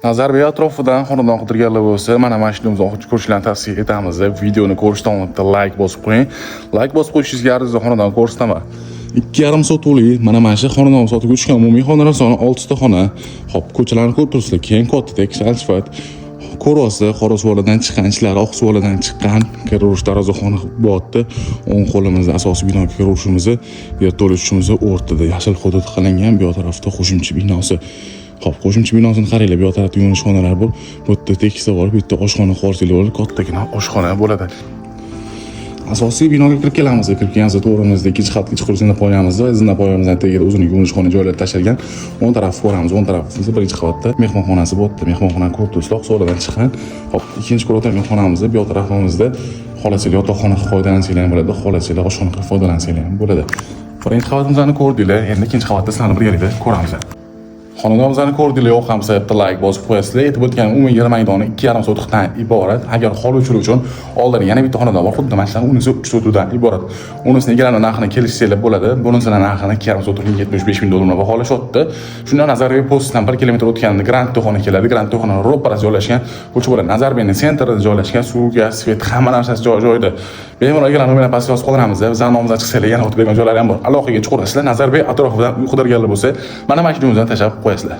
Nazarbayev atrofidan xonadon qidirganlar bo'lsa, mana mashinamizni ko'rishlarni tavsiya etamiz. Videoni ko'rishdan oldin like bosib qo'ying. Like bosib qo'yishingizga arzirli xonadon ko'rsataman. 2,5 sotuvli mana shu xonadon sotuvga tushgan umumiy xonalar soni 6 ta xona. Xo'p, ko'chalarni ko'rib turibsizlar. Keng katta tekis asfalt. Ko'rosi qora suvoladan chiqqan, ichlari oq suvoladan chiqqan kiraverush darvozaxona bo'tdi. O'ng qo'limizda asosiy binoga kiraverishimizni, yerto'lishimizni o'rtada yashil hudud qilingan, bu tarafda qo'shimcha binosi. Xo'p, qo'shimcha binosini qaranglar, bu tarafda yuvinish xonalari bor. Bu yerda tekis bor, bu yerda oshxona xo'rsilik bor, kattagina oshxona bo'ladi. Asosiy binoga kirib kelamiz. Kirib kelganimizda to'g'rimizda ikkinchi qavatga chiqib zinapoyamizda, zinapoyamizdan tagiga uzun yuvinish xona joylari tashalgan. O'ng tarafni ko'ramiz. O'ng tarafimizda birinchi qavatda mehmonxonasi bor. Mehmonxonani ko'rib turibsizlar, so'ladan chiqqan. Xo'p, ikkinchi qavatda mehmonxonamizda, bu tarafimizda xolasilar yotoqxonaga foydalansanglar ham bo'ladi, xolasilar oshxonaga foydalansanglar ham bo'ladi. Birinchi qavatimizni ko'rdinglar, endi ikkinchi qavatda sizlarni birgalikda ko'ramiz. Xonadonimizni ko'rdinglar, yoqamsa bitta like bosib qo'yasizlar. Aytib o'tgan umumiy yer maydoni 2,5 sotixdan iborat. Agar hol o'chirish uchun oldin yana bitta xonadon bor, xuddi mana shu unisi 3 sotixdan iborat. Unisini egalari narxini kelishsanglar bo'ladi. Bunisini narxini 2,5 sotixga 75 ming dollarga baholashyapti. Shundan Nazarbayev postdan 1 kilometr o'tganida Grand To'xona keladi. Grand To'xona ro'parasida joylashgan. Ko'cha bo'ladi. Nazarbayevning sentrida joylashgan, suv, gaz, svet hamma narsasi joyida. Bemalol egalarni bilan pastga yozib qoldiramiz. Bizning nomimizdan chiqsanglar yana o'tadigan joylari ham bor. Aloqaga chiqaverasizlar. Nazarbayev atrofidan qidirganlar bo'lsa, mana mashinamizdan tashlab qo'yasizlar.